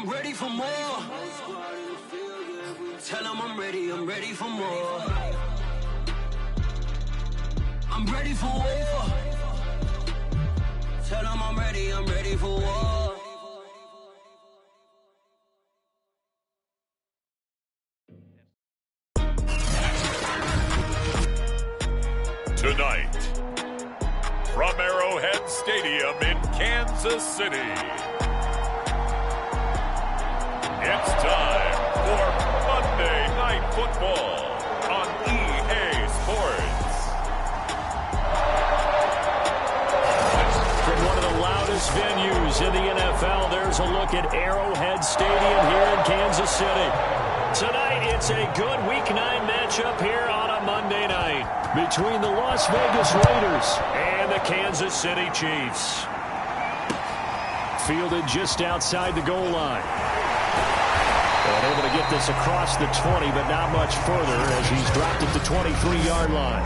I'm ready for more. Tell them I'm ready for more. I'm ready for war. Tell them I'm ready for war. Tonight, from Arrowhead Stadium in Kansas City, it's time for Monday Night Football on EA Sports. From one of the loudest venues in the NFL, there's a look at Arrowhead Stadium here in Kansas City. Tonight, it's a good Week 9 matchup here on a Monday night between the Las Vegas Raiders and the Kansas City Chiefs. Fielded just outside the goal line. And able to get this across the 20, but not much further as he's dropped it to 23-yard line.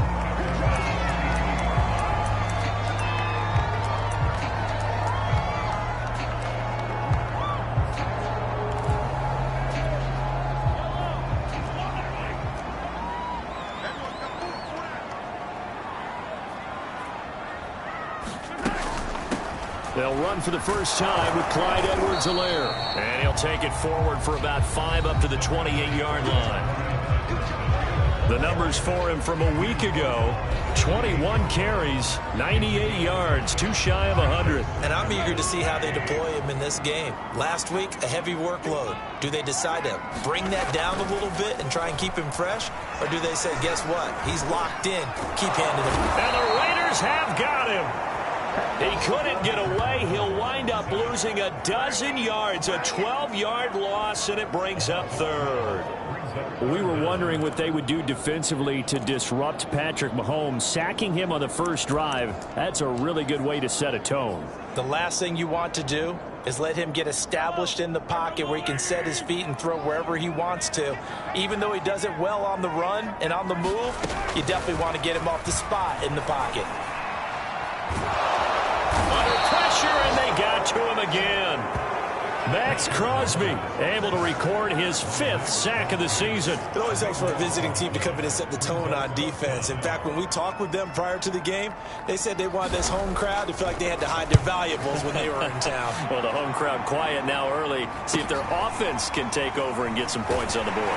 They'll run for the first time with Clyde Edwards-Helaire. And he'll take it forward for about 5 up to the 28-yard line. The numbers for him from a week ago: 21 carries, 98 yards, too shy of 100. And I'm eager to see how they deploy him in this game. Last week, a heavy workload. Do they decide to bring that down a little bit and try and keep him fresh? Or do they say, guess what? He's locked in. Keep handing him. And the Raiders have got him. He couldn't get away. He'll wind up losing a dozen yards, a 12-yard loss, and it brings up third. We were wondering what they would do defensively to disrupt Patrick Mahomes. Sacking him on the first drive, that's a really good way to set a tone. The last thing you want to do is let him get established in the pocket where he can set his feet and throw wherever he wants to. Even though he does it well on the run and on the move, you definitely want to get him off the spot in the pocket. Under pressure, and they got to him again. Max Crosby able to record his 5th sack of the season. It always helps for a visiting team to come in and set the tone on defense. In fact, when we talked with them prior to the game, they said they wanted this home crowd to feel like they had to hide their valuables when they were in town. Well, the home crowd quiet now early. See if their offense can take over and get some points on the board.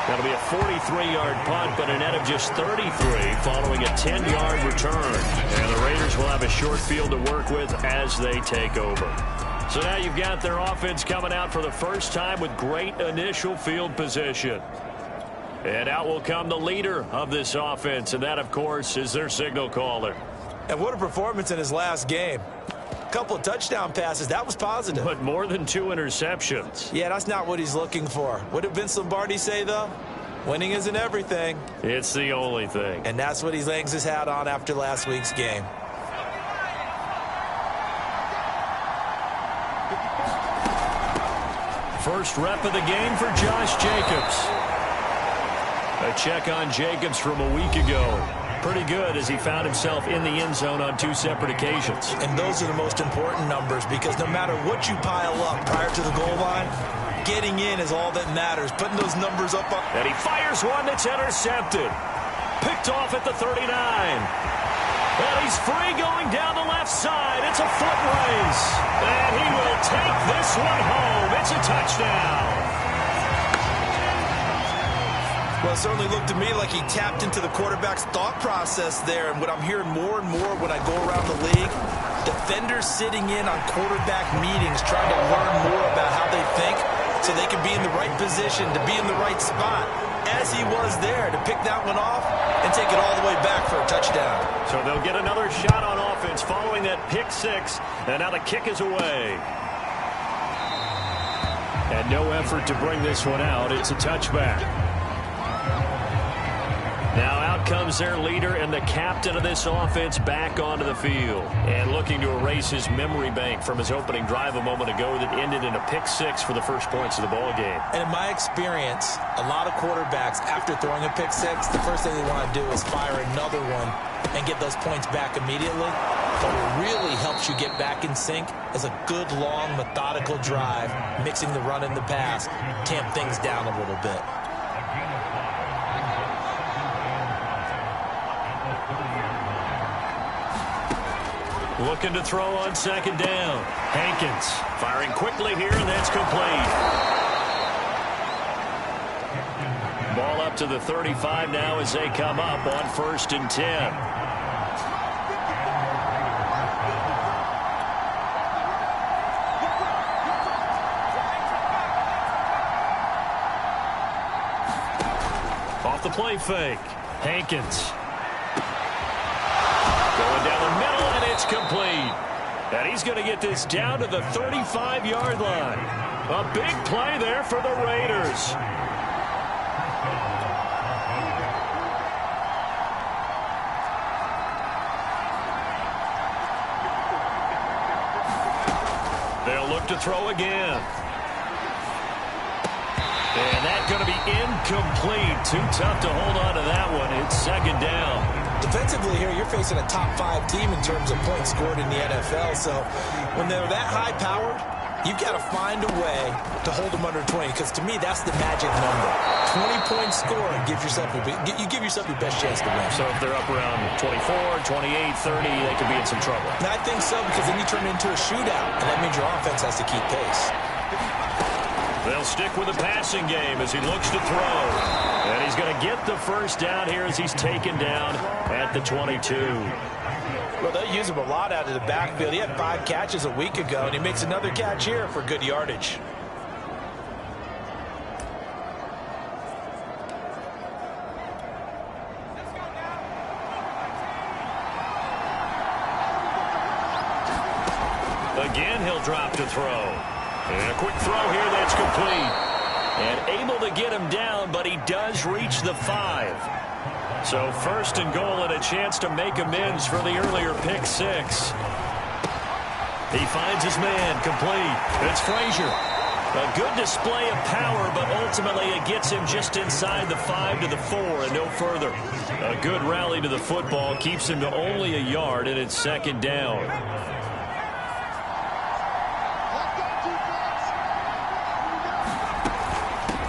That'll be a 43-yard punt, but a net of just 33 following a 10-yard return. And the Raiders will have a short field to work with as they take over. So now you've got their offense coming out for the first time with great initial field position. And out will come the leader of this offense, and that, of course, is their signal caller. And what a performance in his last game. A couple of touchdown passes, that was positive. But more than 2 interceptions. Yeah, that's not what he's looking for. What did Vince Lombardi say, though? Winning isn't everything. It's the only thing. And that's what he hangs his hat on after last week's game. First rep of the game for Josh Jacobs. A check on Jacobs from a week ago. Pretty good as he found himself in the end zone on 2 separate occasions. And those are the most important numbers because no matter what you pile up prior to the goal line, getting in is all that matters. Putting those numbers up. And he fires one that's intercepted. Picked off at the 39. And he's free going down the left side. It's a foot race. And he will take this one home. It's a touchdown. Well, it certainly looked to me like he tapped into the quarterback's thought process there. And what I'm hearing more and more when I go around the league, defenders sitting in on quarterback meetings trying to learn more about how they think so they can be in the right position, to be in the right spot, as he was there, to pick that one off and take it all the way back for a touchdown. So they'll get another shot on offense following that pick 6, and now the kick is away. And no effort to bring this one out. It's a touchback. Now out comes their leader and the captain of this offense back onto the field. And looking to erase his memory bank from his opening drive a moment ago that ended in a pick 6 for the first points of the ball game. And in my experience, a lot of quarterbacks, after throwing a pick 6, the first thing they want to do is fire another one and get those points back immediately. But what really helps you get back in sync is a good, long, methodical drive, mixing the run and the pass, tamp things down a little bit. Looking to throw on second down. Hankins firing quickly here, and that's complete. Ball up to the 35 now as they come up on 1st and 10. Off the play fake. Hankins. Going down the middle, and it's complete. And he's going to get this down to the 35-yard line. A big play there for the Raiders. They'll look to throw again. And that's going to be incomplete. Too tough to hold on to that one. It's second down. Defensively here, you're facing a top-5 team in terms of points scored in the NFL. So when they're that high-powered, you've got to find a way to hold them under 20. Because to me, that's the magic number. 20-point score gives yourself you give yourself your best chance to win. So if they're up around 24, 28, 30, they could be in some trouble. And I think so, because then you turn it into a shootout, and that means your offense has to keep pace. They'll stick with the passing game as he looks to throw. And he's going to get the first down here as he's taken down at the 22. Well, they'll use him a lot out of the backfield. He had 5 catches a week ago, and he makes another catch here for good yardage. Again, he'll drop to throw. And a quick throw here that's complete. And able to get him down, but he does reach the 5. So 1st and goal and a chance to make amends for the earlier pick 6. He finds his man, complete. It's Frazier. A good display of power, but ultimately it gets him just inside the 5 to the 4 and no further. A good rally to the football keeps him to only a yard, and it's second down.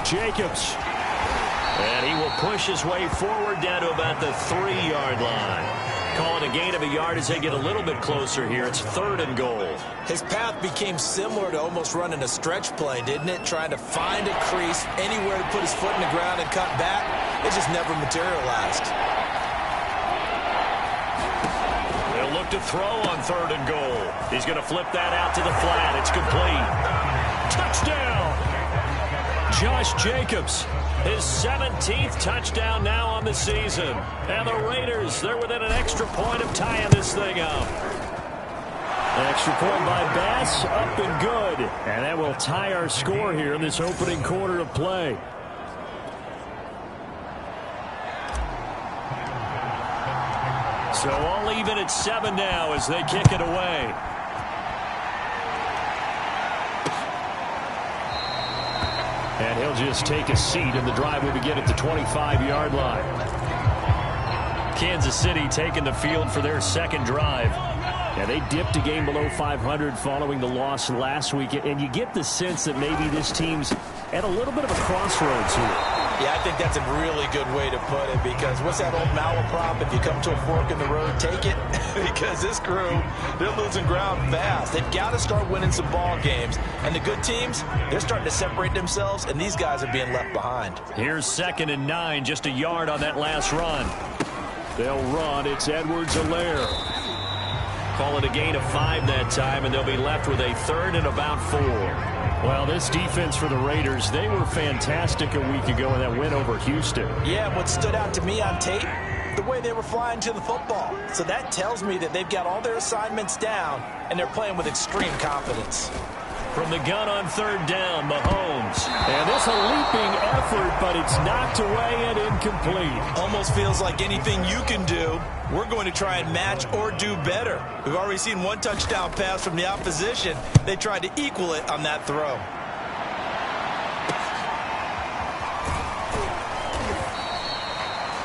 Jacobs. And he will push his way forward down to about the 3-yard line. Call it a gain of a yard as they get a little bit closer here. It's 3rd and goal. His path became similar to almost running a stretch play, didn't it? Trying to find a crease, anywhere to put his foot in the ground and cut back. It just never materialized. They'll look to throw on 3rd and goal. He's going to flip that out to the flat. It's complete. Touchdown! Josh Jacobs, his 17th touchdown now on the season. And the Raiders, they're within an extra point of tying this thing up. Extra point by Bass, up and good. And that will tie our score here in this opening quarter of play. So all even at 7 now as they kick it away. And he'll just take a seat, and the drive will begin at the 25-yard line. Kansas City taking the field for their second drive. Yeah, they dipped a game below 500 following the loss last week, and you get the sense that maybe this team's at a little bit of a crossroads here. Yeah, I think that's a really good way to put it, because what's that old malaprop? If you come to a fork in the road, take it. Because this crew, they're losing ground fast. They've got to start winning some ball games. And the good teams, they're starting to separate themselves, and these guys are being left behind. Here's 2nd and 9, just a yard on that last run. They'll run. It's Edwards-Helaire. Call it a gain of 5 that time, and they'll be left with a 3rd and about 4. Well, this defense for the Raiders, they were fantastic a week ago in that win over Houston. Yeah, what stood out to me on tape, the way they were flying to the football. So that tells me that they've got all their assignments down, and they're playing with extreme confidence. From the gun on 3rd down, Mahomes. And this a leaping effort, but it's knocked away and incomplete. Almost feels like anything you can do, we're going to try and match or do better. We've already seen one touchdown pass from the opposition. They tried to equal it on that throw.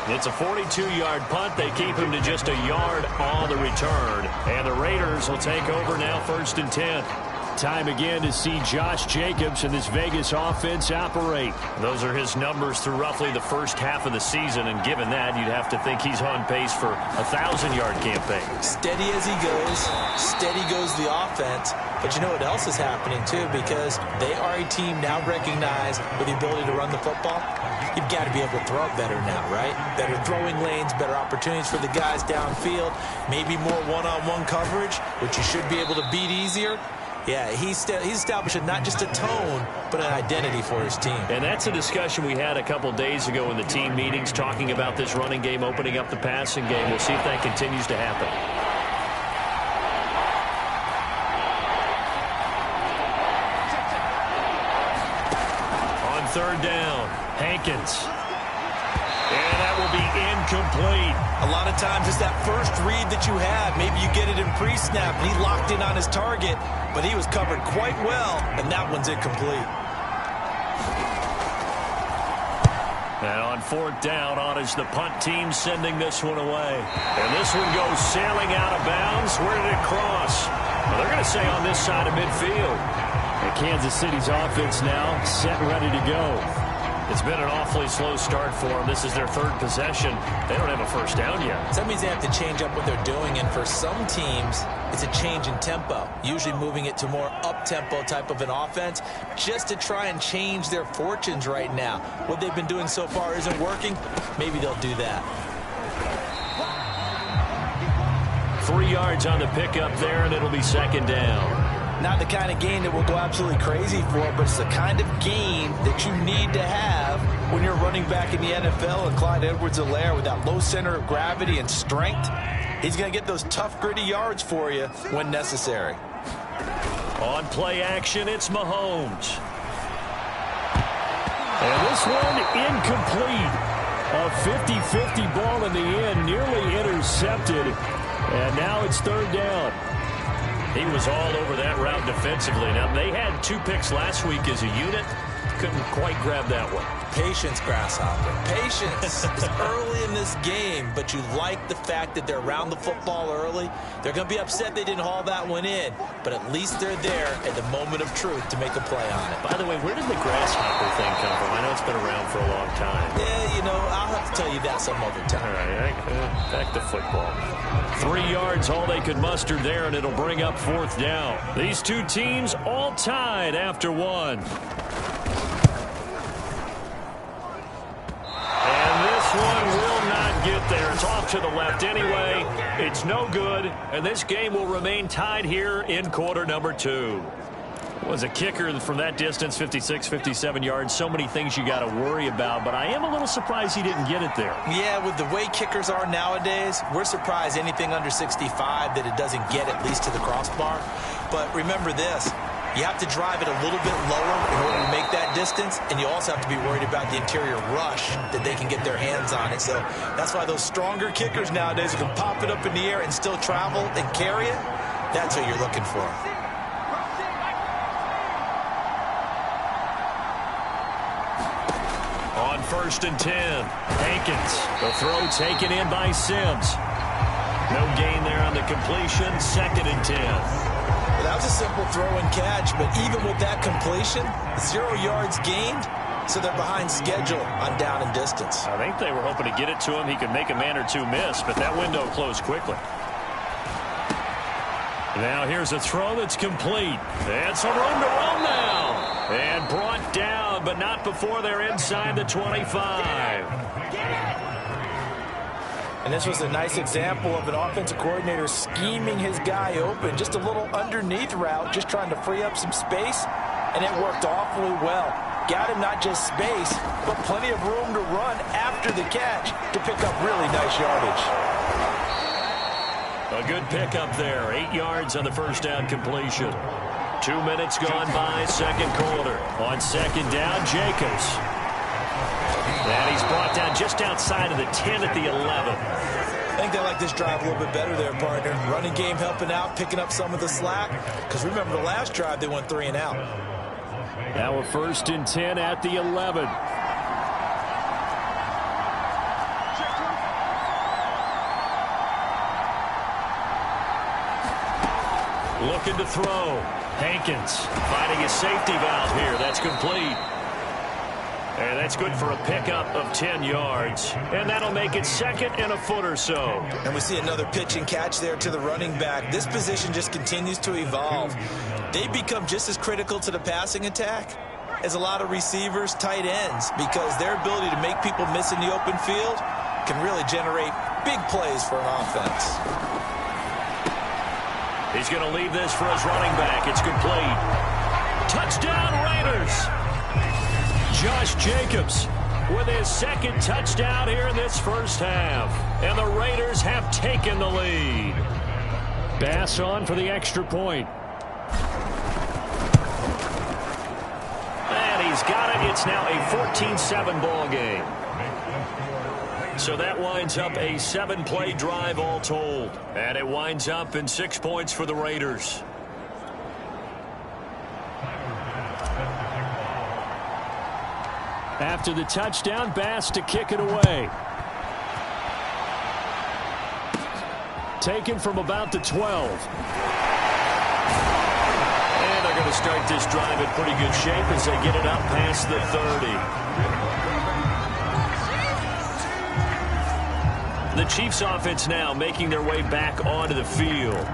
It's a 42-yard punt. They keep him to just a yard on the return. And the Raiders will take over now, 1st and 10. Time again to see Josh Jacobs and this Vegas offense operate. Those are his numbers through roughly the first half of the season, and given that, you'd have to think he's on pace for a 1,000-yard campaign. Steady as he goes, steady goes the offense. But you know what else is happening, too, because they are a team now recognized with the ability to run the football. You've got to be able to throw it better now, right? Better throwing lanes, better opportunities for the guys downfield, maybe more one-on-one coverage, which you should be able to beat easier. Yeah, he's establishing not just a tone, but an identity for his team. And that's a discussion we had a couple days ago in the team meetings, talking about this running game, opening up the passing game. We'll see if that continues to happen. On 3rd down, Hankins. And that will be incomplete. A lot of times it's that first read that you have. Maybe you get it in pre-snap, and he locked in on his target, but he was covered quite well, and that one's incomplete. And on 4th down, on is the punt team sending this one away. And this one goes sailing out of bounds. Where did it cross? Well, they're going to say on this side of midfield. And Kansas City's offense now set and ready to go. It's been an awfully slow start for them. This is their 3rd possession. They don't have a first down yet. So that means they have to change up what they're doing, and for some teams, it's a change in tempo, usually moving it to more up-tempo type of an offense, just to try and change their fortunes right now. What they've been doing so far isn't working. Maybe they'll do that. 3 yards on the pickup there, and it'll be 2nd down. Not the kind of gain that we'll go absolutely crazy for, but it's the kind of gain that you need to have when you're running back in the NFL. And Clyde Edwards-Helaire, with that low center of gravity and strength, he's going to get those tough, gritty yards for you when necessary. On play action, it's Mahomes. And this one incomplete. A 50-50 ball in the end, nearly intercepted. And now it's 3rd down. He was all over that route defensively. Now, they had 2 picks last week as a unit. Couldn't quite grab that one. Patience, Grasshopper. Patience. It's early in this game, but you like the fact that they're around the football early. They're going to be upset they didn't haul that one in, but at least they're there at the moment of truth to make a play on it. By the way, where did the grasshopper thing come from? I know it's been around for a long time. Yeah, you know, I'll have to tell you that some other time. All right, back to football. 3 yards, all they could muster there, and it'll bring up 4th down. These two teams all tied after 1. One will not get there. It's off to the left anyway. It's no good, and this game will remain tied here in quarter number 2. Was a kicker from that distance, 56, 57 yards. So many things you got to worry about, but I am a little surprised he didn't get it there. Yeah, with the way kickers are nowadays, we're surprised anything under 65 that it doesn't get at least to the crossbar. But remember this. You have to drive it a little bit lower in order to make that distance, and you also have to be worried about the interior rush that they can get their hands on it. So that's why those stronger kickers nowadays who can pop it up in the air and still travel and carry it, that's what you're looking for. On 1st and 10, Hankins. The throw taken in by Sims. No gain there on the completion, 2nd and 10. That was a simple throw and catch, but even with that completion, 0 yards gained, so they're behind schedule on down and distance. I think they were hoping to get it to him. He could make a man or two miss, but that window closed quickly. Now here's a throw that's complete. And some room to run now. And brought down, but not before they're inside the 25. And this was a nice example of an offensive coordinator scheming his guy open. Just a little underneath route, just trying to free up some space, and it worked awfully well. Got him not just space, but plenty of room to run after the catch to pick up really nice yardage. A good pickup there. 8 yards on the first down completion. 2 minutes gone by, 2nd quarter. On 2nd down, Jacobs. And he's brought down just outside of the 10 at the 11. I think they like this drive a little bit better there, partner. Running game helping out, picking up some of the slack. Because remember the last drive, they went 3 and out. Now a 1st and 10 at the 11. Looking to throw. Hankins finding his safety valve here. That's complete. And that's good for a pickup of 10 yards. And that'll make it second and a foot or so. And we see another pitch and catch there to the running back. This position just continues to evolve. They become just as critical to the passing attack as a lot of receivers, tight ends, because their ability to make people miss in the open field can really generate big plays for an offense. He's going to leave this for his running back. It's complete. Touchdown, Raiders! Josh Jacobs with his second touchdown here in this first half. And the Raiders have taken the lead. Bass on for the extra point. And he's got it. It's now a 14-7 ball game. So that winds up a 7-play drive all told. And it winds up in 6 points for the Raiders. After the touchdown, Bass to kick it away. Taken from about the 12. And they're going to start this drive in pretty good shape as they get it up past the 30. The Chiefs offense now making their way back onto the field.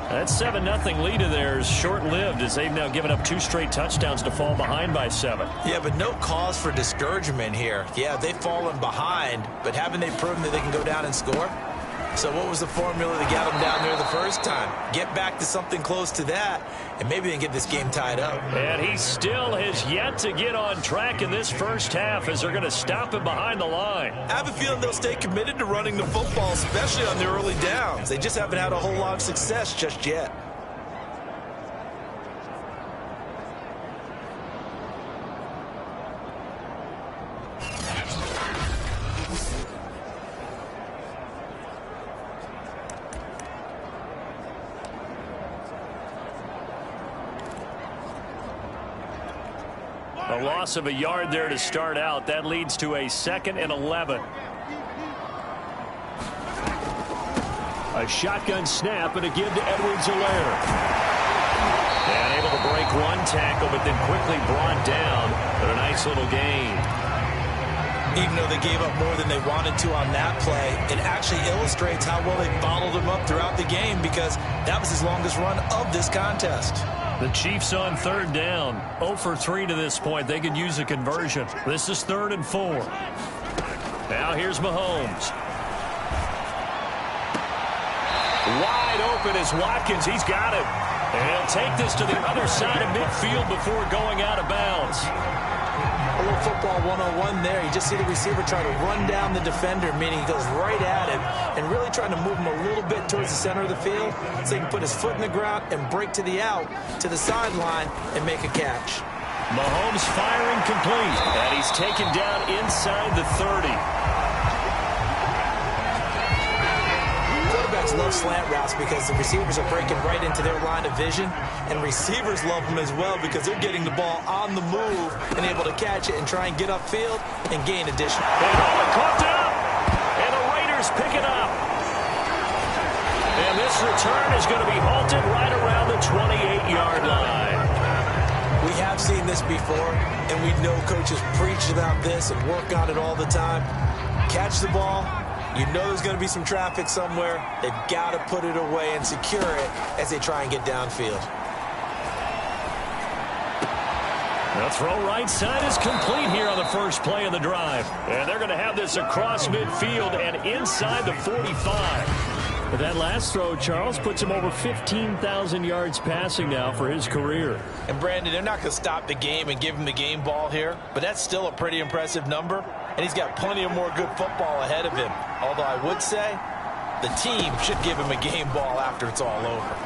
That 7-0 lead of theirs short-lived as they've now given up 2 straight touchdowns to fall behind by 7. Yeah, but no cause for discouragement here. Yeah, they've fallen behind, but haven't they proven that they can go down and score? So what was the formula that got them down there the first time? Get back to something close to that, and maybe they can get this game tied up. And he still has yet to get on track in this first half as they're going to stop him behind the line. I have a feeling they'll stay committed to running the football, especially on their early downs. They just haven't had a whole lot of success just yet. A loss of a yard there to start out. That leads to a 2nd and 11. A shotgun snap and a give to Edwards-Helaire. And able to break one tackle, but then quickly brought down. But a nice little gain. Even though they gave up more than they wanted to on that play, it actually illustrates how well they bottled him up throughout the game, because that was his longest run of this contest. The Chiefs on 3rd down. 0 for 3 to this point. They could use a conversion. This is 3rd and 4. Now here's Mahomes. Wide open is Watkins. He's got it. And he'll take this to the other side of midfield before going out of bounds. A little football 101 there. You just see the receiver try to run down the defender, meaning he goes right at him and really trying to move him a little bit towards the center of the field so he can put his foot in the ground and break to the out, to the sideline, and make a catch. Mahomes firing complete. And he's taken down inside the 30. Quarterbacks love slant routes because the receivers are breaking right into their line of vision, and receivers love them as well because they're getting the ball on the move and able to catch it and try and get upfield and gain additional. And caught up, and the Raiders pick it up. And this return is going to be halted right around the 28-yard line. We have seen this before, and we know coaches preach about this and work on it all the time. Catch the ball. You know there's going to be some traffic somewhere. They've got to put it away and secure it as they try and get downfield. The throw right side is complete here on the first play of the drive. And they're going to have this across midfield and inside the 45. But that last throw, Charles, puts him over 15,000 yards passing now for his career. And, Brandon, they're not going to stop the game and give him the game ball here, but that's still a pretty impressive number, and he's got plenty of more good football ahead of him. Although I would say the team should give him a game ball after it's all over.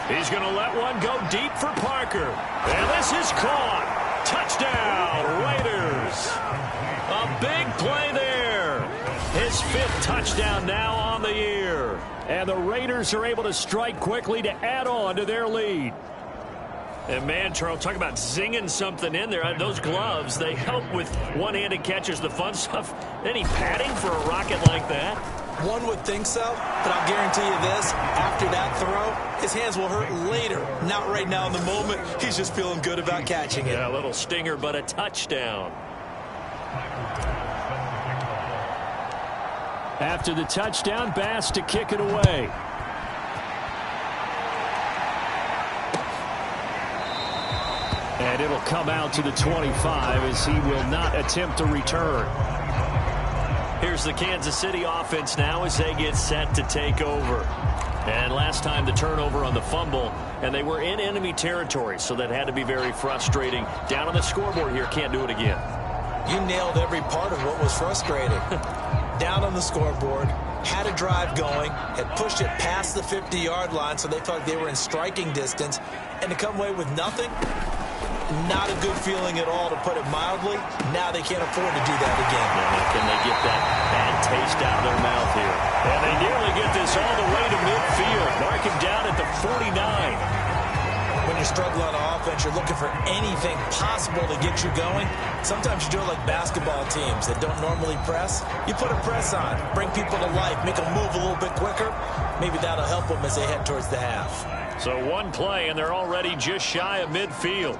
He's going to let one go deep for Parker. And this is caught. Touchdown, Raiders. A big play there. His 5th touchdown now on the year. And the Raiders are able to strike quickly to add on to their lead. And, man, Charles, talk about zinging something in there. Those gloves, they help with one-handed catches, the fun stuff. Any padding for a rocket like that? One would think so, but I'll guarantee you this, after that throw, his hands will hurt later. Not right now in the moment. He's just feeling good about catching it. Yeah, a little stinger, but a touchdown. After the touchdown, Bass to kick it away. And it'll come out to the 25 as he will not attempt a return. Here's the Kansas City offense now as they get set to take over. And last time the turnover on the fumble, and they were in enemy territory, so that had to be very frustrating. Down on the scoreboard here, can't do it again. You nailed every part of what was frustrating. Down on the scoreboard, had a drive going, had pushed it past the 50-yard line, so they thought they were in striking distance, and to come away with nothing, not a good feeling at all, to put it mildly. Now they can't afford to do that again. Yeah, can they get that bad taste out of their mouth here? And they nearly get this all the way to midfield. Mark him down at the 49. When you're struggling on offense, you're looking for anything possible to get you going. Sometimes you do it like basketball teams that don't normally press. You put a press on, bring people to life, make them move a little bit quicker. Maybe that'll help them as they head towards the half. So one play, and they're already just shy of midfield.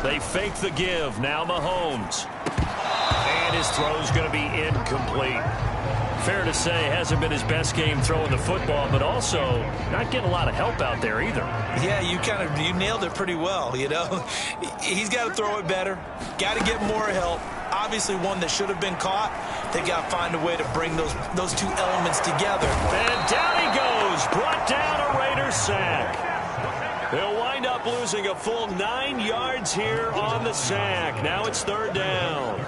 They fake the give. Now Mahomes. And his throw's going to be incomplete. Fair to say, hasn't been his best game throwing the football, but also not getting a lot of help out there either. Yeah, you nailed it pretty well, you know. He's got to throw it better. Got to get more help. Obviously one that should have been caught. They got to find a way to bring those two elements together. And down he goes. Brought down a Raiders sack. They'll wind up losing a full 9 yards here on the sack. Now it's third down.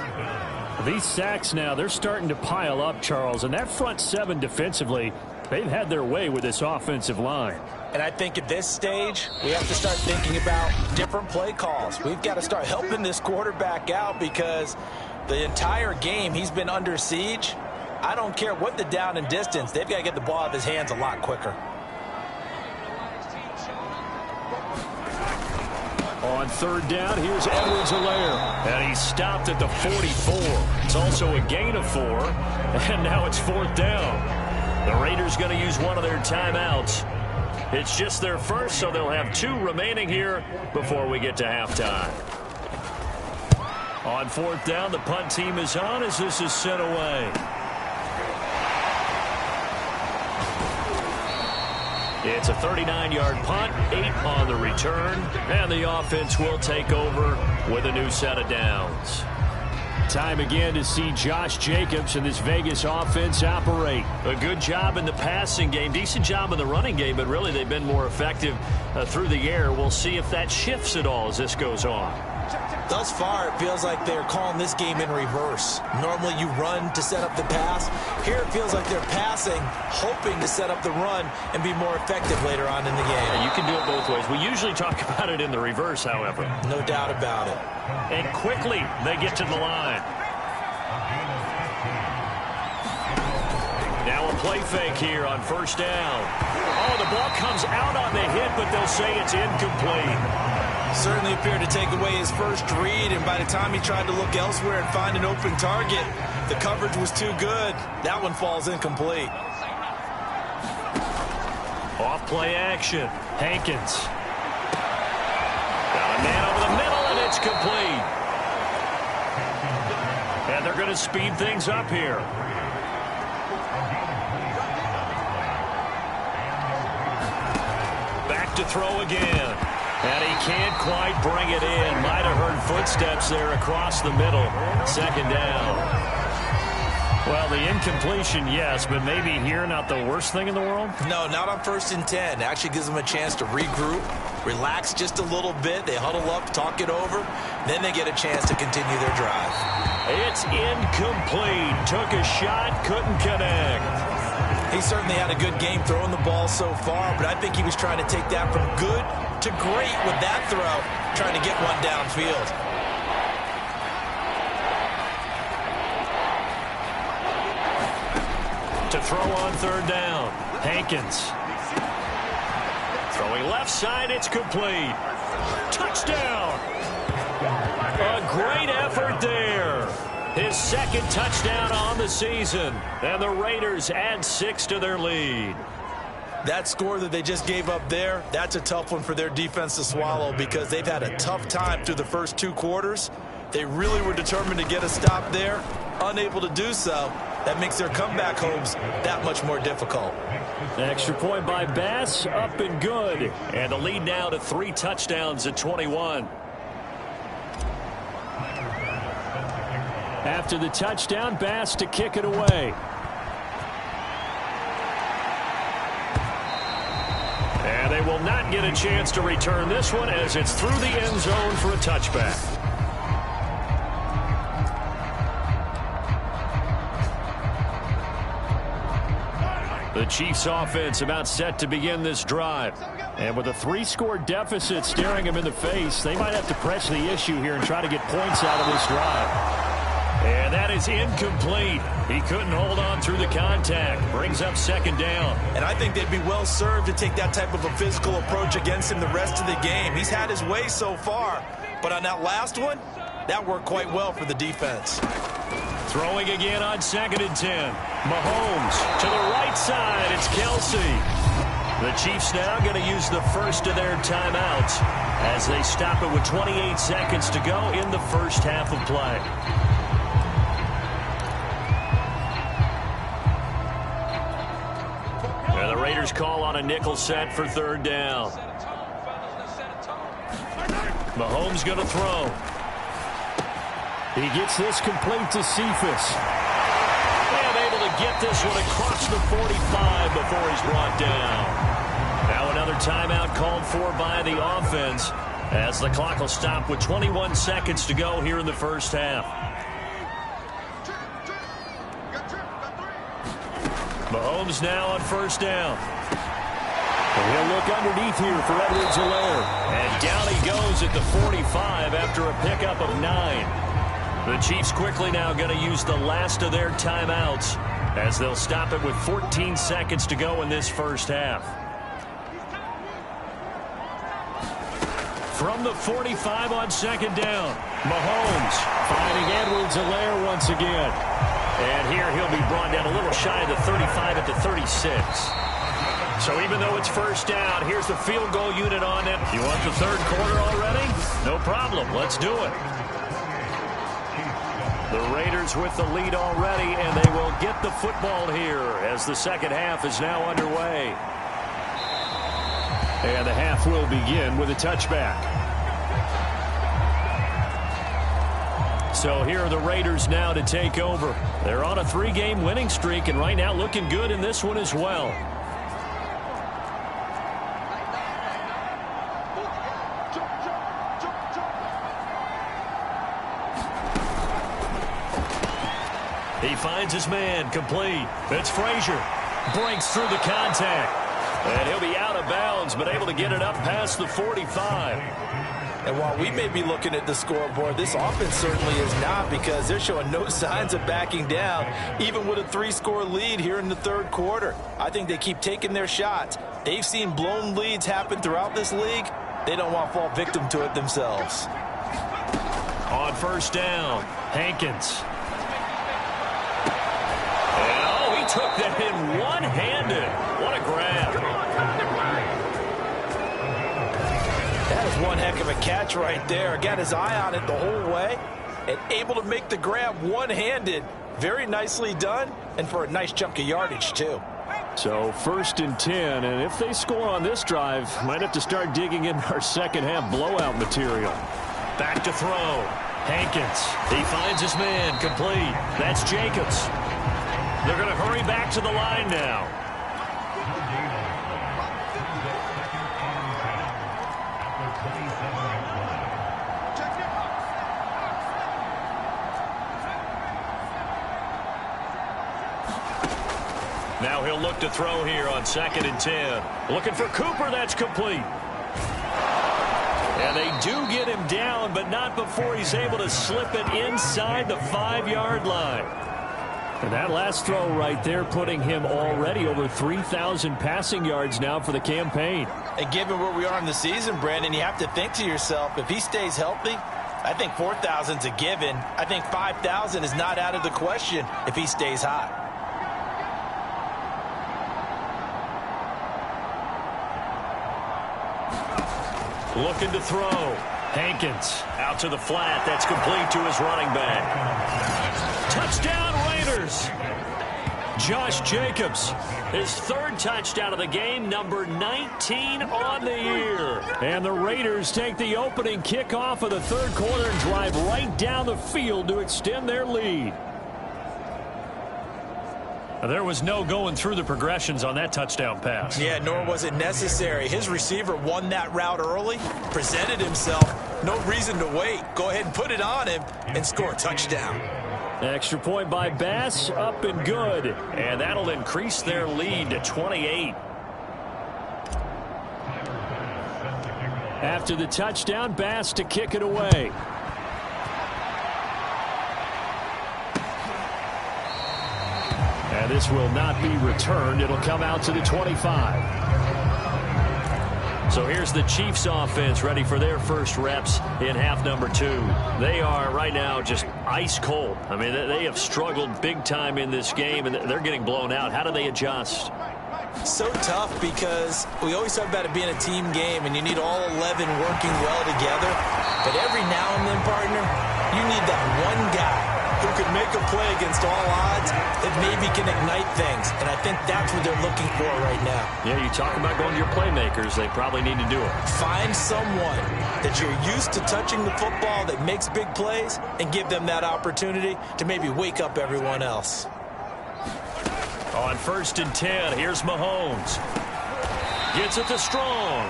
These sacks now, they're starting to pile up, Charles. And that front seven defensively, they've had their way with this offensive line. And I think at this stage, we have to start thinking about different play calls. We've got to start helping this quarterback out because the entire game he's been under siege. I don't care what the down and distance. They've got to get the ball out of his hands a lot quicker. On third down, here's Edwards-Helaire. And he's stopped at the 44. It's also a gain of 4. And now it's fourth down. The Raiders going to use one of their timeouts. It's just their first, so they'll have 2 remaining here before we get to halftime. On fourth down, the punt team is on as this is sent away. It's a 39-yard punt, 8 on the return, and the offense will take over with a new set of downs. Time again to see Josh Jacobs and this Vegas offense operate. A good job in the passing game, decent job in the running game, but really they've been more effective through the air. We'll see if that shifts at all as this goes on. Thus far, it feels like they're calling this game in reverse. Normally you run to set up the pass. Here it feels like they're passing, hoping to set up the run and be more effective later on in the game. Yeah, you can do it both ways. We usually talk about it in the reverse, however. No doubt about it. And quickly they get to the line. Now a play fake here on first down. Oh, the ball comes out on the hit, but they'll say it's incomplete. Certainly appeared to take away his first read, and by the time he tried to look elsewhere and find an open target, the coverage was too good. That one falls incomplete. Off play action. Hankins. Got a man over the middle, and it's complete. And they're going to speed things up here. Back to throw again. And he can't quite bring it in. Might have heard footsteps there across the middle. Second down. Well, the incompletion, yes, but maybe here not the worst thing in the world? No, not on 1st and 10. Actually gives them a chance to regroup, relax just a little bit. They huddle up, talk it over. Then they get a chance to continue their drive. It's incomplete. Took a shot, couldn't connect. He certainly had a good game throwing the ball so far, but I think he was trying to take that from good to great with that throw, trying to get one downfield. To throw on third down, Hankins. Throwing left side, it's complete. Touchdown! A great effort there. His second touchdown on the season. And the Raiders add 6 to their lead. That score that they just gave up there, that's a tough one for their defense to swallow because they've had a tough time through the first 2 quarters. They really were determined to get a stop there, unable to do so. That makes their comeback hopes that much more difficult. Extra point by Bass, up and good. And the lead now to 3 touchdowns at 21. After the touchdown, Bass to kick it away. And they will not get a chance to return this one as it's through the end zone for a touchback. The Chiefs offense about set to begin this drive. And with a 3-score deficit staring them in the face, they might have to press the issue here and try to get points out of this drive. And that is incomplete. He couldn't hold on through the contact. Brings up second down. And I think they'd be well served to take that type of a physical approach against him the rest of the game. He's had his way so far. But on that last one, that worked quite well for the defense. Throwing again on 2nd and 10. Mahomes to the right side. It's Kelsey. The Chiefs now going to use the first of their timeouts as they stop it with 28 seconds to go in the first half of play. And the Raiders call on a nickel set for 3rd down. Mahomes going to throw. He gets this complete to Cephas. And able to get this one across the 45 before he's brought down. Now another timeout called for by the offense as the clock will stop with 21 seconds to go here in the first half. Mahomes now on 1st down. And he'll look underneath here for Edwards-Helaire. And down he goes at the 45 after a pickup of 9. The Chiefs quickly now going to use the last of their timeouts as they'll stop it with 14 seconds to go in this first half. From the 45 on 2nd down, Mahomes finding Edwards-Helaire once again. And here he'll be brought down a little shy of the 35 at the 36. So even though it's 1st down, here's the field goal unit on it. You want the 3rd quarter already? No problem. Let's do it. The Raiders with the lead already, and they will get the football here as the second half is now underway. And the half will begin with a touchback. So here are the Raiders now to take over. They're on a 3-game winning streak, and right now looking good in this one as well. He finds his man complete. It's Frazier. Breaks through the contact. And he'll be out of bounds, but able to get it up past the 45. And while we may be looking at the scoreboard, this offense certainly is not because they're showing no signs of backing down, even with a 3-score lead here in the 3rd quarter. I think they keep taking their shots. They've seen blown leads happen throughout this league. They don't want to fall victim to it themselves. On 1st down, Hankins. Took that in one-handed. What a grab. That is one heck of a catch right there. Got his eye on it the whole way and able to make the grab one-handed. Very nicely done and for a nice chunk of yardage too. So 1st and 10, and if they score on this drive, might have to start digging in our second half blowout material. Back to throw. Hankins. He finds his man complete. That's Jacobs. They're going to hurry back to the line now. Now he'll look to throw here on 2nd and 10. Looking for Cooper. That's complete. And they do get him down, but not before he's able to slip it inside the 5-yard line. And that last throw right there putting him already over 3,000 passing yards now for the campaign. And given where we are in the season, Brandon, you have to think to yourself, if he stays healthy, I think 4,000's a given. I think 5,000 is not out of the question if he stays hot. Looking to throw. Hankins out to the flat. That's complete to his running back. Touchdown Raiders. Josh Jacobs, his third touchdown of the game, number 19 on the year. And the Raiders take the opening kickoff of the third quarter and drive right down the field to extend their lead. There was no going through the progressions on that touchdown pass. Yeah, nor was it necessary. His receiver won that route early, presented himself. No reason to wait. Go ahead and put it on him and score a touchdown. Extra point by Bass, up and good. And that'll increase their lead to 28. After the touchdown, Bass to kick it away. And this will not be returned. It'll come out to the 25. So here's the Chiefs offense ready for their first reps in half number 2. They are right now just ice cold. I mean, they have struggled big time in this game, and they're getting blown out. How do they adjust? So tough because we always talk about it being a team game, and you need all 11 working well together. But every now and then, partner, you need that one guy who could make a play against all odds that maybe can ignite things. And I think that's what they're looking for right now. Yeah, you talk about going to your playmakers. They probably need to do it. Find someone that you're used to touching the football that makes big plays and give them that opportunity to maybe wake up everyone else. On 1st and 10, here's Mahomes. Gets it to Strong.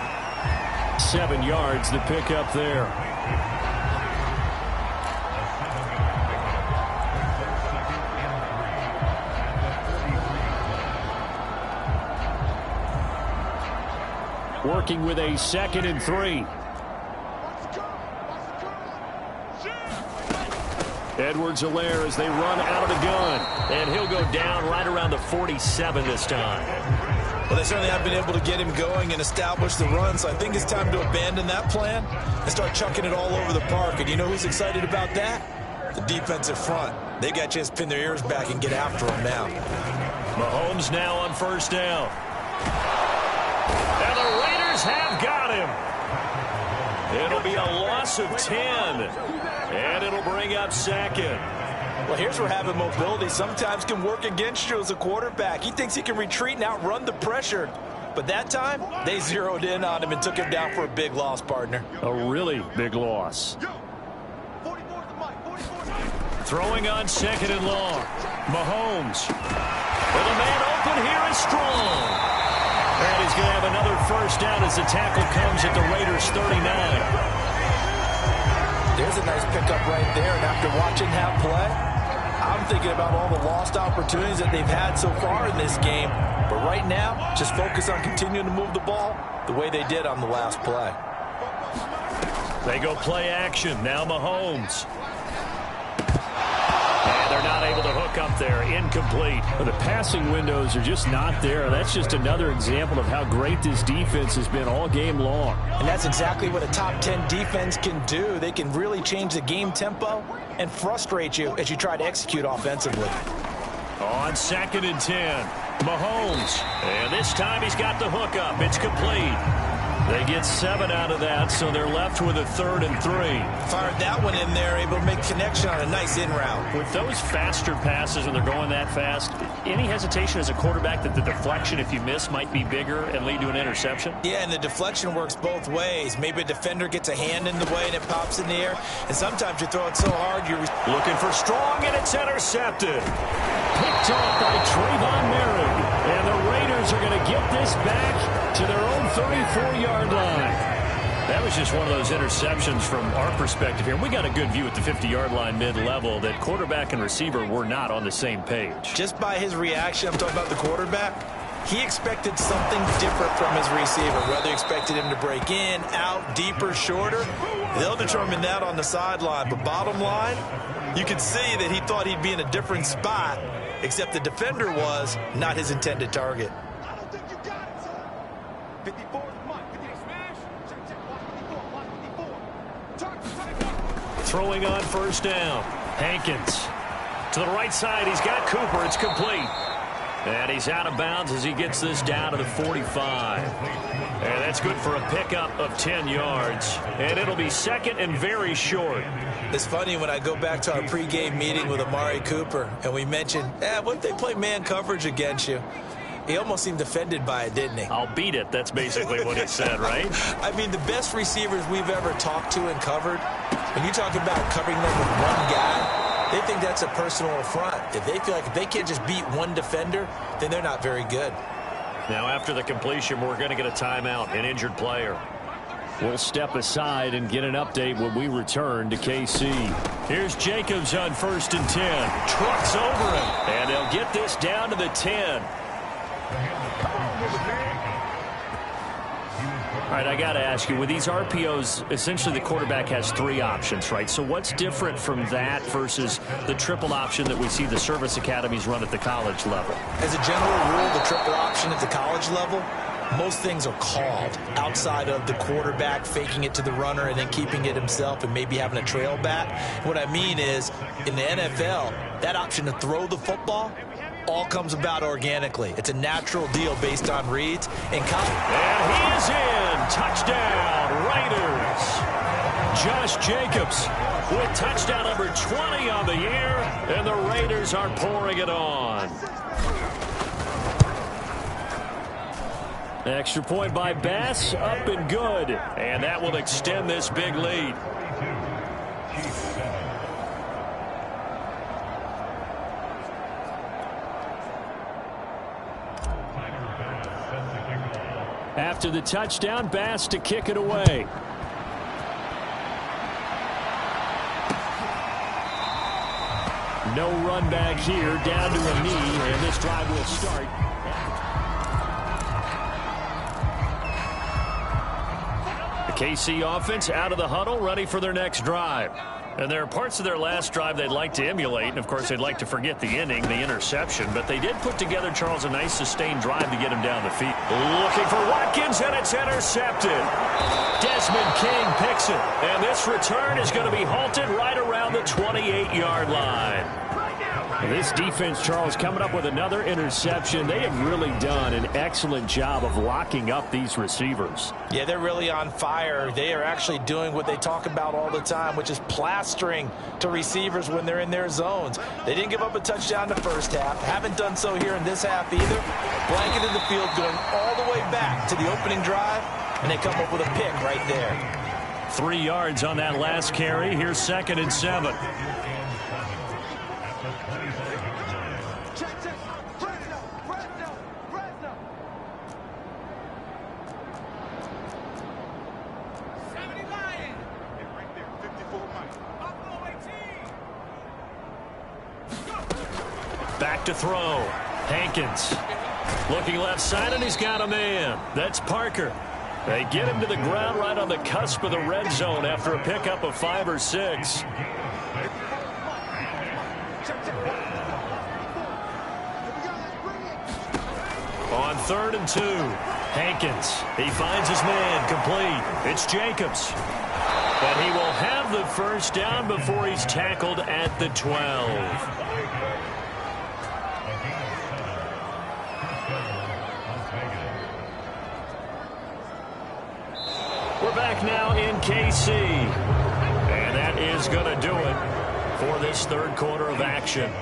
7 yards to pick up there. Working with a 2nd and 3. Edwards-Helaire as they run out of the gun. And he'll go down right around the 47 this time. Well, they certainly have been able to get him going and establish the run, so I think it's time to abandon that plan and start chucking it all over the park. And you know who's excited about that? The defensive front. They got a chance to pin their ears back and get after him now. Mahomes now on 1st down. And the Raiders have got him. It'll be a loss of 10. And it'll bring up 2nd. Well, here's where having mobility sometimes can work against you as a quarterback. He thinks he can retreat and outrun the pressure. But that time, they zeroed in on him and took him down for a big loss, partner. A really big loss. Throwing on 2nd and long. Mahomes. With a man open here is Strong. And he's going to have another 1st down as the tackle comes at the Raiders' 39. There's a nice pickup right there, and after watching that play, I'm thinking about all the lost opportunities that they've had so far in this game. But right now, just focus on continuing to move the ball the way they did on the last play. They go play action. Now Mahomes. And they're not able to hook up there. Incomplete. Well, the passing windows are just not there. That's just another example of how great this defense has been all game long. And that's exactly what a top 10 defense can do. They can really change the game tempo and frustrate you as you try to execute offensively. On 2nd and 10, Mahomes. And this time he's got the hookup. It's complete. They get 7 out of that, so they're left with a 3rd and 3. Fired that one in there, able to make connection on a nice in route. With those faster passes when they're going that fast, any hesitation as a quarterback that the deflection, if you miss, might be bigger and lead to an interception? Yeah, and the deflection works both ways. Maybe a defender gets a hand in the way and it pops in the air. And sometimes you throw it so hard, you're looking for Strong, and it's intercepted. Picked off by Trayvon Merrick. And the Raiders are going to get this back to their own 34-yard line. That was just one of those interceptions from our perspective here. We got a good view at the 50-yard line mid-level that quarterback and receiver were not on the same page. Just by his reaction, I'm talking about the quarterback, he expected something different from his receiver, whether he expected him to break in, out, deeper, shorter. They'll determine that on the sideline. But bottom line, you can see that he thought he'd be in a different spot, except the defender was not his intended target. I don't think you got it, son. 54 is Mike. 58 smash. Check, check. Watch 54. Watch 54. Turn. throwing on first down. Hankins to the right side. He's got Cooper. It's complete. And he's out of bounds as he gets this down to the 45. And that's good for a pickup of 10 yards. And it'll be second and very short. It's funny when I go back to our pregame meeting with Amari Cooper, and we mentioned, what if they play man coverage against you? He almost seemed offended by it, didn't he? I'll beat it. That's basically what he said, right? I mean, the best receivers we've ever talked to and covered, when you talk about covering them with one guy, they think that's a personal affront. If they feel like if they can't just beat one defender, then they're not very good. Now, after the completion, we're going to get a timeout, an injured player. We'll step aside and get an update when we return to KC. Here's Jacobs on 1st and 10. Trucks over him, and they'll get this down to the 10. All right, I got to ask you, with these RPOs, essentially the quarterback has 3 options, right? So what's different from that versus the triple option that we see the service academies run at the college level? As a general rule, the triple option at the college level, most things are called outside of the quarterback faking it to the runner and then keeping it himself and maybe having a trail back. What I mean is, in the NFL, that option to throw the football all comes about organically. It's a natural deal based on reads. And he is in. Touchdown, Raiders. Josh Jacobs with touchdown number 20 on the year, and the Raiders are pouring it on. Extra point by Bass, up and good. And that will extend this big lead. After the touchdown, Bass to kick it away. No run back here, down to a knee, and this drive will start. The KC offense out of the huddle, ready for their next drive. And there are parts of their last drive they'd like to emulate, and of course they'd like to forget the ending, the interception, but they did put together, Charles, a nice sustained drive to get him down the field. Looking for Watkins, and it's intercepted. Desmond King picks it, and this return is going to be halted right around the 28-yard line. This defense, Charles, coming up with another interception. They have really done an excellent job of locking up these receivers. Yeah, they're really on fire. They are actually doing what they talk about all the time, which is plastering to receivers when they're in their zones. They didn't give up a touchdown the first half. Haven't done so here in this half either. Blanketed the field, going all the way back to the opening drive, and they come up with a pick right there. 3 yards on that last carry. Here's 2nd and 7. Back to throw. Hankins looking left side, and he's got a man. That's Parker. They get him to the ground right on the cusp of the red zone after a pickup of 5 or 6. On 3rd and 2. Hankins. He finds his man. Complete. It's Jacobs. But he will have the first down before he's tackled at the 12. We're back now in KC. And that is going to do it for this 3rd quarter of action.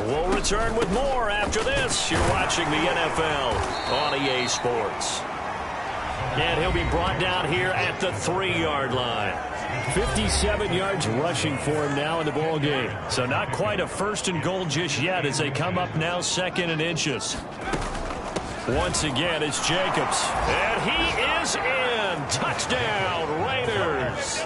We'll return with more after this. You're watching the NFL on EA Sports. And he'll be brought down here at the 3-yard line. 57 yards rushing for him now in the ball game. So not quite a 1st and goal just yet as they come up now 2nd and inches. Once again, it's Jacobs. And he is in. Touchdown, Raiders.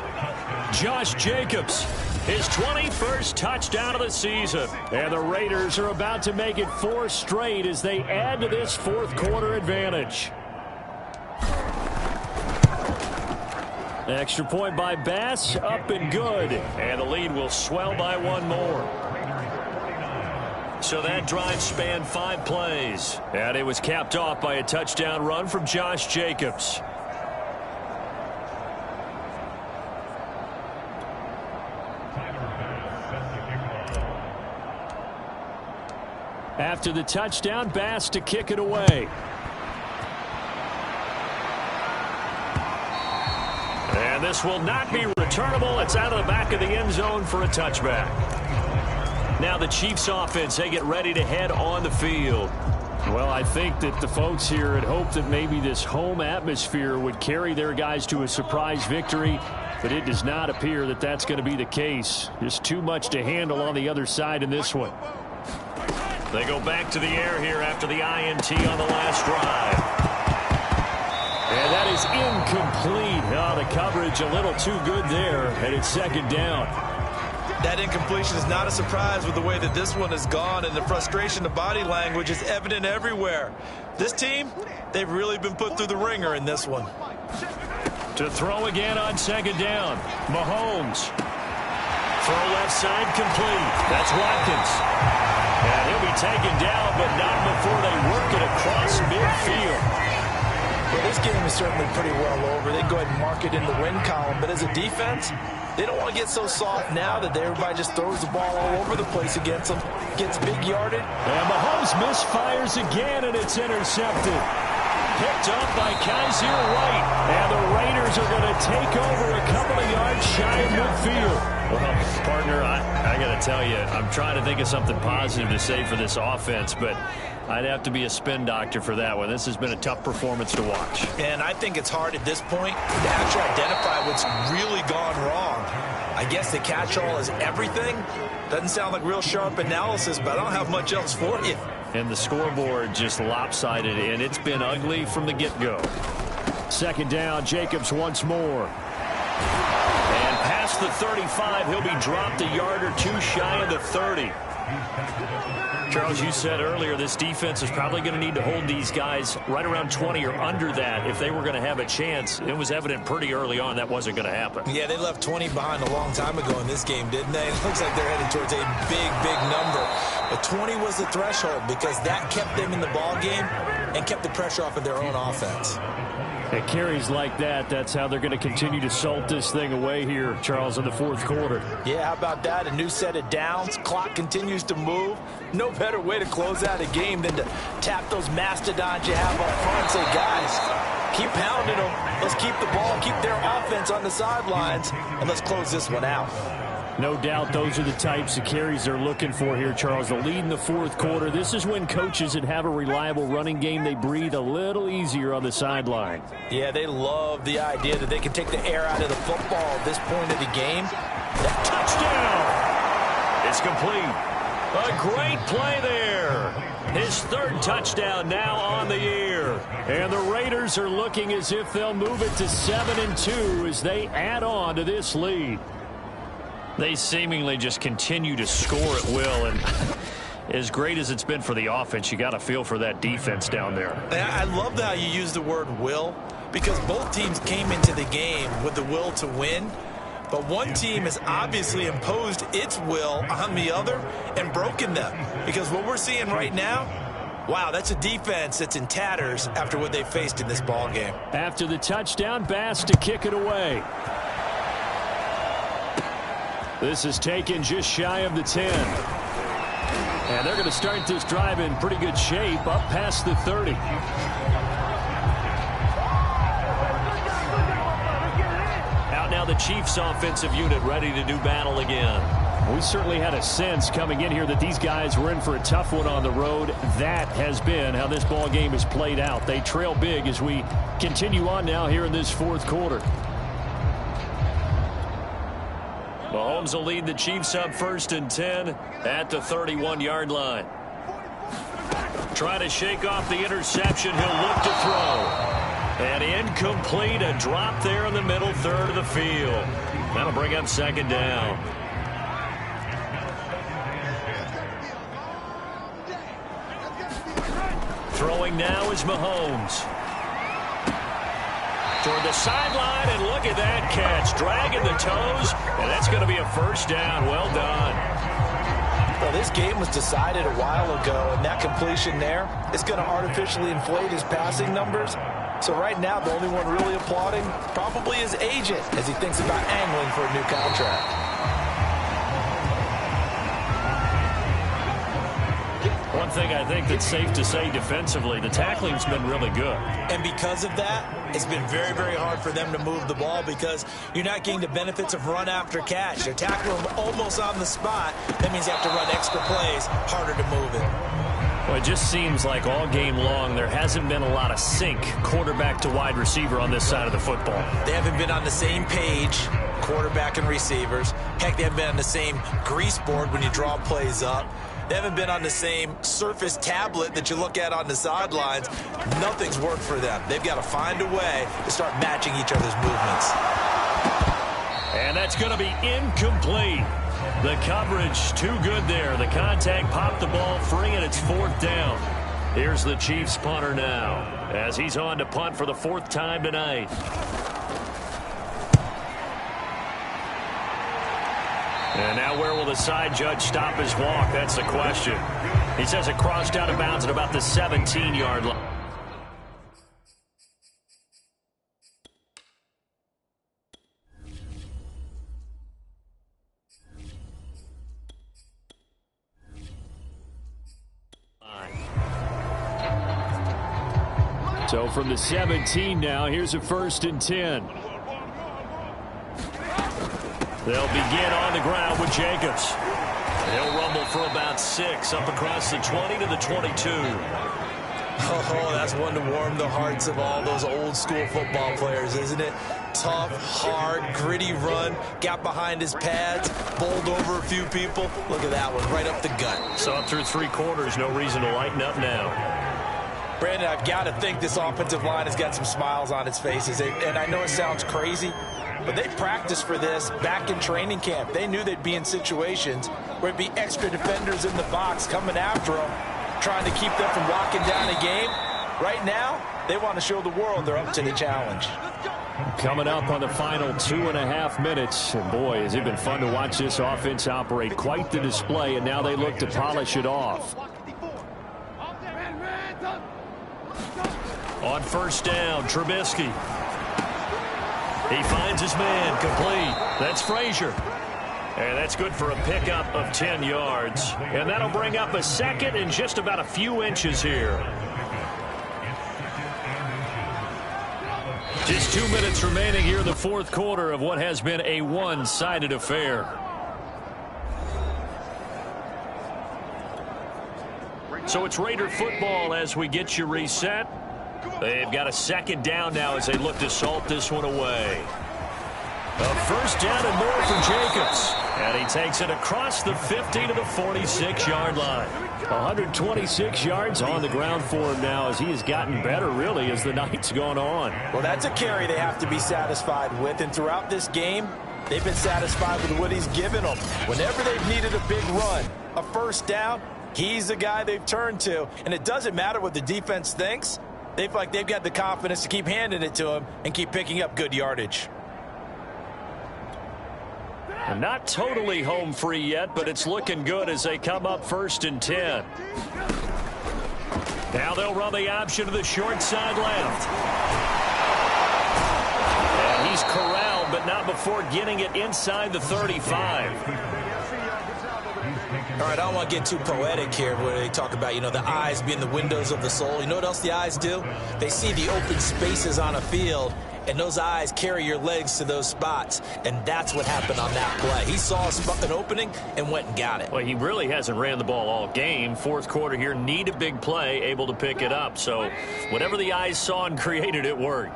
Josh Jacobs, his 21st touchdown of the season. And the Raiders are about to make it 4 straight as they add to this 4th quarter advantage. Extra point by Bass, up and good. And the lead will swell by 1 more. So that drive spanned 5 plays. And it was capped off by a touchdown run from Josh Jacobs. After the touchdown, Bass to kick it away. And this will not be returnable. It's out of the back of the end zone for a touchback. Now the Chiefs offense, they get ready to head on the field. Well, I think that the folks here had hoped that maybe this home atmosphere would carry their guys to a surprise victory, but it does not appear that that's going to be the case. Just too much to handle on the other side in this one. They go back to the air here after the INT on the last drive. And that is incomplete. Oh, the coverage a little too good there, and it's second down. That incompletion is not a surprise with the way that this one has gone, and the frustration, the body language is evident everywhere. This team, they've really been put through the ringer in this one. To throw again on second down. Mahomes. Throw left side complete. That's Watkins. And he'll be taken down, but not before they work it across midfield. Well, this game is certainly pretty well over. They go ahead and mark it in the win column. But as a defense, they don't want to get so soft now that everybody just throws the ball all over the place against them. Gets big yarded. And Mahomes misfires again, and it's intercepted. Picked up by Kaiser White. And the Raiders are going to take over a couple of yards shy of midfield. Well, partner, I got to tell you, I'm trying to think of something positive to say for this offense, but I'd have to be a spin doctor for that one. This has been a tough performance to watch. And I think it's hard at this point to actually identify what's really gone wrong. I guess the catch-all is everything. Doesn't sound like real sharp analysis, but I don't have much else for you. And the scoreboard just lopsided, and it's been ugly from the get-go. Second down, Jacobs once more. And past the 35, he'll be dropped a yard or two shy of the 30. Charles, you said earlier this defense is probably going to need to hold these guys right around 20 or under that if they were going to have a chance. It was evident pretty early on that wasn't going to happen. Yeah, they left 20 behind a long time ago in this game, didn't they? It looks like they're headed towards a big, big number. But 20 was the threshold because that kept them in the ball game and kept the pressure off of their own offense. At carries like that, that's how they're going to continue to salt this thing away here, Charles, in the fourth quarter. Yeah, how about that? A new set of downs. Clock continues to move. No better way to close out a game than to tap those mastodons you have up front and say, guys, keep pounding them. Let's keep the ball, keep their offense on the sidelines, and let's close this one out. No doubt those are the types of carries they're looking for here, Charles. The lead in the fourth quarter. This is when coaches that have a reliable running game, they breathe a little easier on the sideline. Yeah, they love the idea that they can take the air out of the football at this point of the game. That touchdown! It's complete. A great play there. His third touchdown now on the year. And the Raiders are looking as if they'll move it to 7-2 as they add on to this lead. They seemingly just continue to score at will, and as great as it's been for the offense, you got to feel for that defense down there. I love how you use the word will, because both teams came into the game with the will to win, but one team has obviously imposed its will on the other and broken them, because what we're seeing right now, wow, that's a defense that's in tatters after what they faced in this ball game. After the touchdown, Bass to kick it away. This is taken just shy of the 10. And they're going to start this drive in pretty good shape, up past the 30. Out now the Chiefs offensive unit ready to do battle again. We certainly had a sense coming in here that these guys were in for a tough one on the road. That has been how this ball game has played out. They trail big as we continue on now here in this fourth quarter. Mahomes will lead the Chiefs up 1st and 10 at the 31-yard line. Trying to shake off the interception. He'll look to throw. And incomplete. A drop there in the middle third of the field. That'll bring up second down. Throwing now is Mahomes. Toward the sideline, and look at that catch. Dragging the toes, and that's going to be a first down. Well done. Well, this game was decided a while ago, and that completion there is going to artificially inflate his passing numbers. So right now, the only one really applauding probably his agent as he thinks about angling for a new contract. one thing I think that's safe to say defensively, the tackling's been really good. And because of that, it's been very, very hard for them to move the ball because you're not getting the benefits of run after catch. They're tackling them almost on the spot. That means you have to run extra plays, harder to move it. Well, it just seems like all game long there hasn't been a lot of sync quarterback to wide receiver on this side of the football. They haven't been on the same page, quarterback and receivers. Heck, they haven't been on the same grease board when you draw plays up. They haven't been on the same Surface tablet that you look at on the sidelines. Nothing's worked for them. They've got to find a way to start matching each other's movements. And that's going to be incomplete. The coverage too good there. The contact popped the ball free, and it's 4th down. Here's the Chiefs punter now as he's on to punt for the 4th time tonight. And now where will the side judge stop his walk? That's the question. He says it crossed out of bounds at about the 17-yard line. So from the 17 now, here's a 1st and 10. They'll begin on the ground with Jacobs. He'll rumble for about 6 up across the 20 to the 22. Oh, that's one to warm the hearts of all those old-school football players, isn't it? Tough, hard, gritty run, got behind his pads, bowled over a few people. Look at that one, right up the gut. So up through 3 quarters, no reason to lighten up now. Brandon, I've got to think this offensive line has got some smiles on its faces. And I know it sounds crazy, but they practiced for this back in training camp. They knew they'd be in situations where it'd be extra defenders in the box coming after them, trying to keep them from locking down a game. Right now, they want to show the world they're up to the challenge. Coming up on the final 2.5 minutes. And boy, has it been fun to watch this offense operate. Quite the display, and now they look to polish it off. On 1st down, Trubisky. He finds his man, complete. That's Frazier. And that's good for a pickup of 10 yards. And that'll bring up a 2nd and just about a few inches here. Just 2 minutes remaining here in the 4th quarter of what has been a one-sided affair. So it's Raider football as we get you reset. They've got a 2nd down now as they look to salt this one away. A 1st down and more for Jacobs. And he takes it across the 50 to the 46-yard line. 126 yards on the ground for him now as he has gotten better, really, as the night's gone on. Well, that's a carry they have to be satisfied with. And throughout this game, they've been satisfied with what he's given them. Whenever they've needed a big run, a 1st down, he's the guy they've turned to. And it doesn't matter what the defense thinks. They feel like they've got the confidence to keep handing it to him and keep picking up good yardage. And not totally home free yet, but it's looking good as they come up 1st and 10. Now they'll run the option to the short side left. And he's corralled, but not before getting it inside the 35. All right, I don't want to get too poetic here where they talk about, the eyes being the windows of the soul. You know what else the eyes do? They see the open spaces on a field, and those eyes carry your legs to those spots, and that's what happened on that play. He saw an opening and went and got it. Well, he really hasn't ran the ball all game. 4th quarter here, need a big play, able to pick it up. So whatever the eyes saw and created, it worked.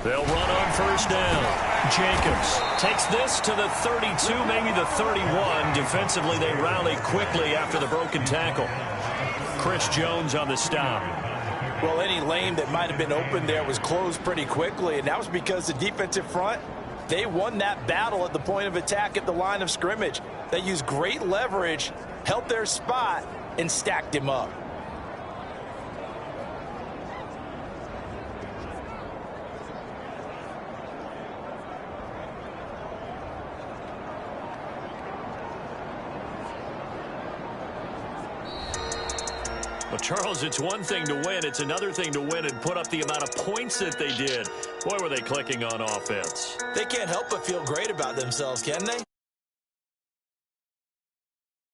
They'll run on 1st down. Jacobs takes this to the 32, maybe the 31. Defensively, they rally quickly after the broken tackle. Chris Jones on the stop. Well, any lane that might have been open there was closed pretty quickly, and that was because the defensive front, they won that battle at the point of attack at the line of scrimmage. They used great leverage, held their spot, and stacked him up. Well, Charles, it's one thing to win. It's another thing to win and put up the amount of points that they did. Boy, were they clicking on offense. They can't help but feel great about themselves, can they?